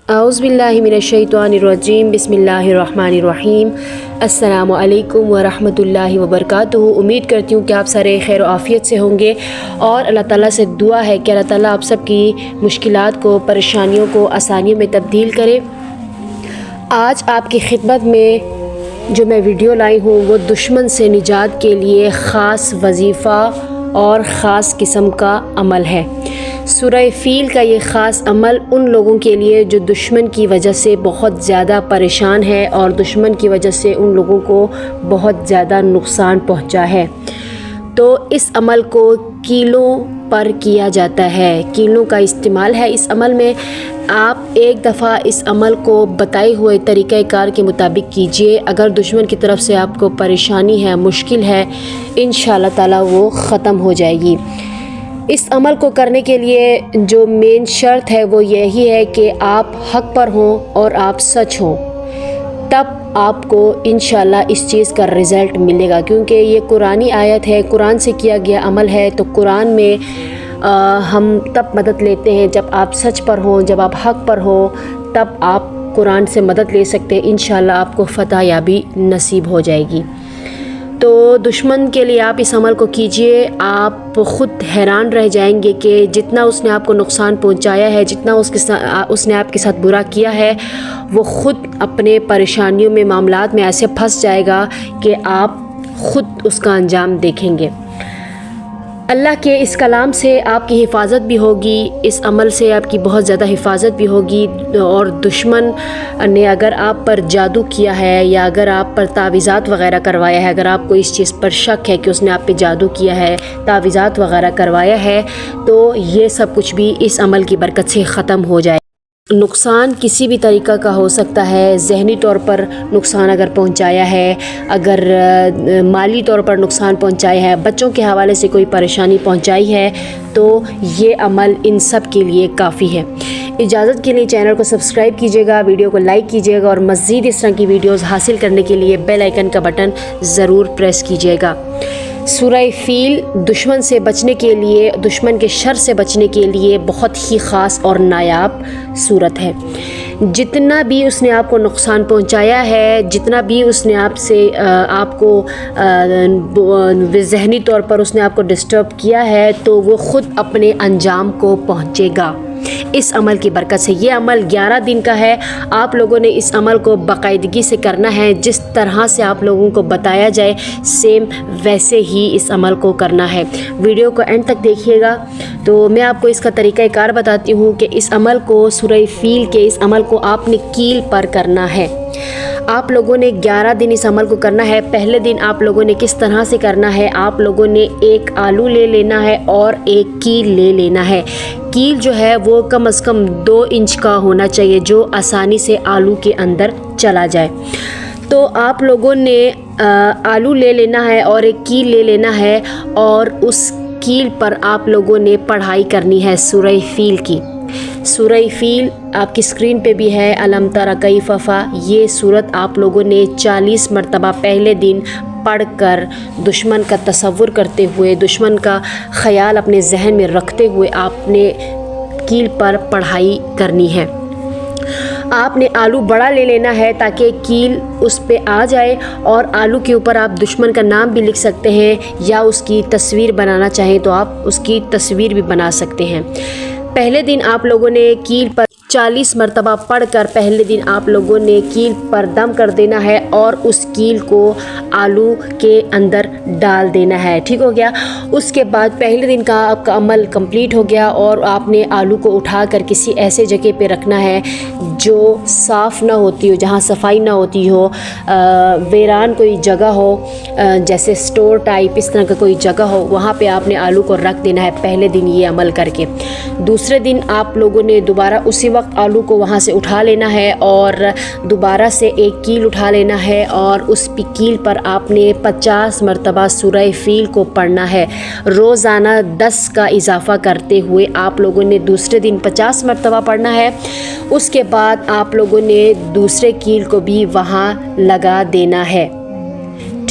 اعوذ باللہ من الشیطان الرجیم بسم اللہ الرحمن الرحیم۔ السلام علیکم ورحمۃ اللہ وبرکاتہ۔ امید کرتی ہوں کہ آپ سارے خیر و عافیت سے ہوں گے اور اللہ تعالیٰ سے دعا ہے کہ اللہ تعالیٰ آپ سب کی مشکلات کو، پریشانیوں کو آسانیوں میں تبدیل کرے۔ آج آپ کی خدمت میں جو میں ویڈیو لائی ہوں وہ دشمن سے نجات کے لیے خاص وظیفہ اور خاص قسم کا عمل ہے۔ سورہ فیل کا یہ خاص عمل ان لوگوں کے لیے جو دشمن کی وجہ سے بہت زیادہ پریشان ہے اور دشمن کی وجہ سے ان لوگوں کو بہت زیادہ نقصان پہنچا ہے۔ تو اس عمل کو کیلوں پر کیا جاتا ہے، کیلوں کا استعمال ہے اس عمل میں۔ آپ ایک دفعہ اس عمل کو بتائے ہوئے طریقہ کار کے مطابق کیجئے۔ اگر دشمن کی طرف سے آپ کو پریشانی ہے، مشکل ہے، انشاءاللہ تعالی وہ ختم ہو جائے گی۔ اس عمل کو کرنے کے لیے جو مین شرط ہے وہ یہی ہے کہ آپ حق پر ہوں اور آپ سچ ہوں، تب آپ کو انشاءاللہ اس چیز کا رزلٹ ملے گا، کیونکہ یہ قرآنی آیت ہے، قرآن سے کیا گیا عمل ہے۔ تو قرآن میں ہم تب مدد لیتے ہیں جب آپ سچ پر ہوں، جب آپ حق پر ہوں، تب آپ قرآن سے مدد لے سکتے ہیں۔ انشاءاللہ آپ کو فتح یابی نصیب ہو جائے گی۔ تو دشمن کے لیے آپ اس عمل کو کیجئے، آپ خود حیران رہ جائیں گے کہ جتنا اس نے آپ کو نقصان پہنچایا ہے، جتنا اس نے آپ کے ساتھ برا کیا ہے، وہ خود اپنے پریشانیوں میں، معاملات میں ایسے پھنس جائے گا کہ آپ خود اس کا انجام دیکھیں گے۔ اللہ کے اس کلام سے آپ کی حفاظت بھی ہوگی، اس عمل سے آپ کی بہت زیادہ حفاظت بھی ہوگی۔ اور دشمن نے اگر آپ پر جادو کیا ہے یا اگر آپ پر تعویذات وغیرہ کروایا ہے، اگر آپ کو اس چیز پر شک ہے کہ اس نے آپ پہ جادو کیا ہے، تعویذات وغیرہ کروایا ہے، تو یہ سب کچھ بھی اس عمل کی برکت سے ختم ہو جائے۔ نقصان کسی بھی طریقہ کا ہو سکتا ہے، ذہنی طور پر نقصان اگر پہنچایا ہے، اگر مالی طور پر نقصان پہنچایا ہے، بچوں کے حوالے سے کوئی پریشانی پہنچائی ہے، تو یہ عمل ان سب کے لیے کافی ہے۔ اجازت کے لیے چینل کو سبسکرائب کیجیے گا، ویڈیو کو لائک کیجیے گا اور مزید اس طرح کی ویڈیوز حاصل کرنے کے لیے بیل آئیکن کا بٹن ضرور پریس کیجیے گا۔ سورہ فیل دشمن سے بچنے کے لیے، دشمن کے شر سے بچنے کے لیے بہت ہی خاص اور نایاب صورت ہے۔ جتنا بھی اس نے آپ کو نقصان پہنچایا ہے، جتنا بھی اس نے آپ کو ذہنی طور پر اس نے آپ کو ڈسٹرب کیا ہے، تو وہ خود اپنے انجام کو پہنچے گا اس عمل کی برکت سے۔ یہ عمل 11 دن کا ہے۔ آپ لوگوں نے اس عمل کو باقاعدگی سے کرنا ہے، جس طرح سے آپ لوگوں کو بتایا جائے سیم ویسے ہی اس عمل کو کرنا ہے۔ ویڈیو کو اینڈ تک دیکھیے گا تو میں آپ کو اس کا طریقہ کار بتاتی ہوں کہ اس عمل کو، سورہ فیل کے اس عمل کو آپ نے کیل پر کرنا ہے۔ آپ لوگوں نے 11 دن اس عمل کو کرنا ہے۔ پہلے دن آپ لوگوں نے کس طرح سے کرنا ہے، آپ لوگوں نے ایک آلو لے لینا ہے اور ایک کیل لے لینا ہے۔ کیل جو ہے وہ کم از کم 2 انچ کا ہونا چاہیے، جو آسانی سے آلو کے اندر چلا جائے۔ تو آپ لوگوں نے آلو لے لینا ہے اور ایک کیل لے لینا ہے، اور اس کیل پر آپ لوگوں نے پڑھائی کرنی ہے سورہ فیل کی۔ سورہ فیل آپ کی اسکرین پہ بھی ہے، الم تر کیف فعل۔ یہ صورت آپ لوگوں نے 40 مرتبہ پہلے دن پڑھ کر، دشمن کا تصور کرتے ہوئے، دشمن کا خیال اپنے ذہن میں رکھتے ہوئے آپ نے کیل پر پڑھائی کرنی ہے۔ آپ نے آلو بڑا لے لینا ہے تاکہ کیل اس پہ آ جائے، اور آلو کے اوپر آپ دشمن کا نام بھی لکھ سکتے ہیں، یا اس کی تصویر بنانا چاہیں تو آپ اس کی تصویر بھی بنا سکتے ہیں۔ پہلے دن آپ لوگوں نے کیل پر 40 مرتبہ پڑھ کر پہلے دن آپ لوگوں نے کیل پر دم کر دینا ہے، اور اس کیل کو آلو کے اندر ڈال دینا ہے۔ ٹھیک ہو گیا؟ اس کے بعد پہلے دن کا آپ کا عمل کمپلیٹ ہو گیا، اور آپ نے آلو کو اٹھا کر کسی ایسے جگہ پہ رکھنا ہے جو صاف نہ ہوتی ہو، جہاں صفائی نہ ہوتی ہو، ویران کوئی جگہ ہو، جیسے سٹور ٹائپ اس طرح کا کوئی جگہ ہو، وہاں پہ آپ نے آلو کو رکھ دینا ہے پہلے دن یہ عمل کر کے۔ دوسرے دن آپ لوگوں نے دوبارہ اسی وقت آلو کو وہاں سے اٹھا لینا ہے، اور دوبارہ سے ایک کیل اٹھا لینا ہے، اور اس کیل پر آپ نے 50 مرتبہ سورہ فیل کو پڑھنا ہے۔ روزانہ 10 کا اضافہ کرتے ہوئے آپ لوگوں نے دوسرے دن 50 مرتبہ پڑھنا ہے۔ اس کے بعد آپ لوگوں نے دوسرے کیل کو بھی وہاں لگا دینا ہے۔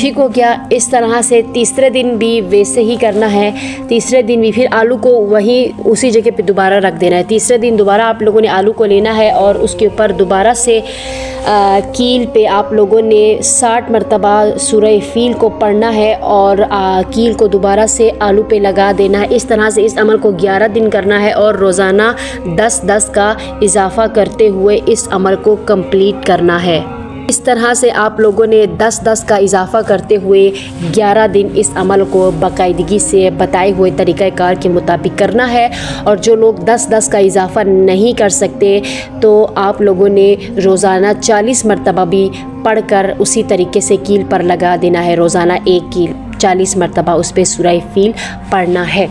ٹھیک ہو گیا۔ اس طرح سے تیسرے دن بھی ویسے ہی کرنا ہے، تیسرے دن بھی پھر آلو کو وہیں اسی جگہ پہ دوبارہ رکھ دینا ہے۔ تیسرے دن دوبارہ آپ لوگوں نے آلو کو لینا ہے اور اس کے اوپر دوبارہ سے کیل پہ آپ لوگوں نے 60 مرتبہ سورہ فیل کو پڑھنا ہے اور کیل کو دوبارہ سے آلو پہ لگا دینا ہے۔ اس طرح سے اس عمل کو 11 دن کرنا ہے اور روزانہ 10 کا اضافہ کرتے ہوئے اس عمل کو کمپلیٹ کرنا ہے۔ اس طرح سے آپ لوگوں نے 10 کا اضافہ کرتے ہوئے 11 دن اس عمل کو باقاعدگی سے بتائے ہوئے طریقہ کار کے مطابق کرنا ہے۔ اور جو لوگ 10 کا اضافہ نہیں کر سکتے تو آپ لوگوں نے روزانہ 40 مرتبہ بھی پڑھ کر اسی طریقے سے کیل پر لگا دینا ہے۔ روزانہ ایک کیل 40 مرتبہ اس پہ سورہ فیل پڑھنا ہے۔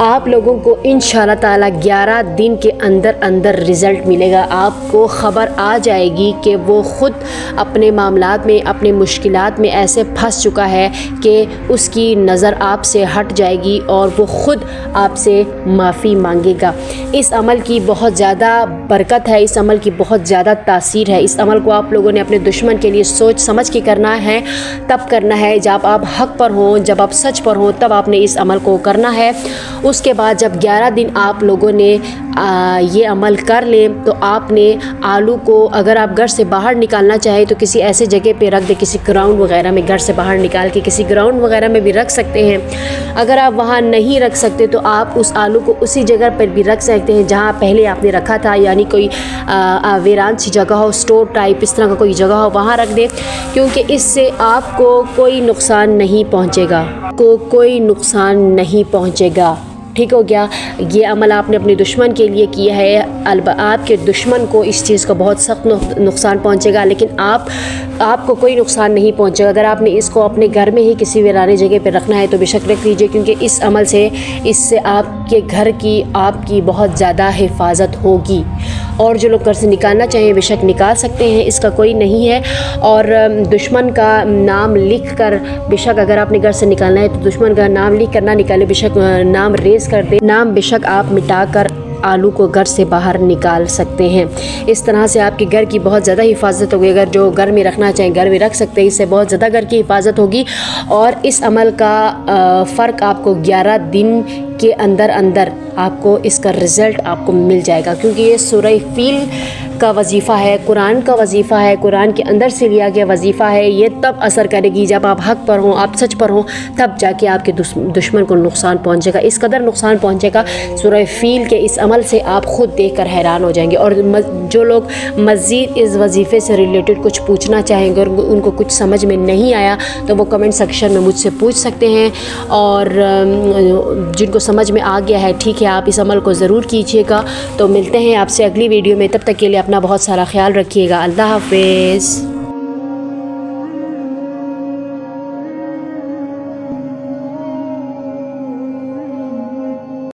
آپ لوگوں کو انشاءاللہ تعالی 11 دن کے اندر رزلٹ ملے گا۔ آپ کو خبر آ جائے گی کہ وہ خود اپنے معاملات میں، اپنے مشکلات میں ایسے پھنس چکا ہے کہ اس کی نظر آپ سے ہٹ جائے گی اور وہ خود آپ سے معافی مانگے گا۔ اس عمل کی بہت زیادہ برکت ہے، اس عمل کی بہت زیادہ تاثیر ہے۔ اس عمل کو آپ لوگوں نے اپنے دشمن کے لیے سوچ سمجھ کے کرنا ہے، تب کرنا ہے جب آپ حق پر ہوں، جب آپ سچ پر ہوں، تب آپ نے اس عمل کو کرنا ہے۔ اس کے بعد جب 11 دن آپ لوگوں نے یہ عمل کر لیں تو آپ نے آلو کو اگر آپ گھر سے باہر نکالنا چاہیں تو کسی ایسے جگہ پہ رکھ دیں، کسی گراؤنڈ وغیرہ میں، گھر سے باہر نکال کے کسی گراؤنڈ وغیرہ میں بھی رکھ سکتے ہیں۔ اگر آپ وہاں نہیں رکھ سکتے تو آپ اس آلو کو اسی جگہ پر بھی رکھ سکتے ہیں جہاں پہلے آپ نے رکھا تھا، یعنی کوئی ویران سی جگہ ہو، اسٹور ٹائپ اس طرح کا کوئی جگہ ہو، وہاں رکھ دیں، کیونکہ اس سے آپ کو کوئی نقصان نہیں پہنچے گا، کوئی نقصان نہیں پہنچے گا۔ ٹھیک ہو گیا۔ یہ عمل آپ نے اپنے دشمن کے لیے کیا ہے۔ آپ کے دشمن کو اس چیز کا بہت سخت نقصان پہنچے گا، لیکن آپ کو کوئی نقصان نہیں پہنچے گا۔ اگر آپ نے اس کو اپنے گھر میں ہی کسی ویرانے جگہ پہ رکھنا ہے تو بے شک رکھ لیجیے، کیونکہ اس عمل سے آپ کے گھر کی، آپ کی بہت زیادہ حفاظت ہوگی۔ اور جو لوگ گھر سے نکالنا چاہیں بے شک نکال سکتے ہیں، اس کا کوئی نہیں ہے۔ اور دشمن کا نام لکھ کر بے شک اگر آپ نے گھر سے نکالنا ہے تو دشمن کا نام لکھ کر نہ نکالے، بے شک نام ریز کر دیں، نام بے شک آپ مٹا کر آلو کو گھر سے باہر نکال سکتے ہیں۔ اس طرح سے آپ کے گھر کی بہت زیادہ حفاظت ہوگی۔ اگر جو گھر میں رکھنا چاہیں گھر میں رکھ سکتے ہیں، اس سے بہت زیادہ گھر کی حفاظت ہوگی۔ اور اس عمل کا فرق آپ کو 11 دن کے اندر آپ کو اس کا رزلٹ آپ کو مل جائے گا، کیونکہ یہ سورہ فیل کا وظیفہ ہے، قرآن کا وظیفہ ہے، قرآن کے اندر سے لیا گیا وظیفہ ہے۔ یہ تب اثر کرے گی جب آپ حق پر ہوں، آپ سچ پر ہوں، تب جا کے آپ کے دشمن کو نقصان پہنچے گا۔ اس قدر نقصان پہنچے گا سورہ فیل کے اس عمل سے، آپ خود دیکھ کر حیران ہو جائیں گے۔ اور جو لوگ مزید اس وظیفے سے ریلیٹڈ کچھ پوچھنا چاہیں گے اور ان کو کچھ سمجھ میں نہیں آیا تو وہ کمنٹ سیکشن میں مجھ سے پوچھ سکتے ہیں، اور جن کو سمجھ میں آ گیا ہے ٹھیک ہے، آپ اس عمل کو ضرور کیجیے گا۔ تو ملتے ہیں آپ سے اگلی ویڈیو میں، تب تک کے لیے اپنا بہت سارا خیال رکھیے گا۔ اللہ حافظ۔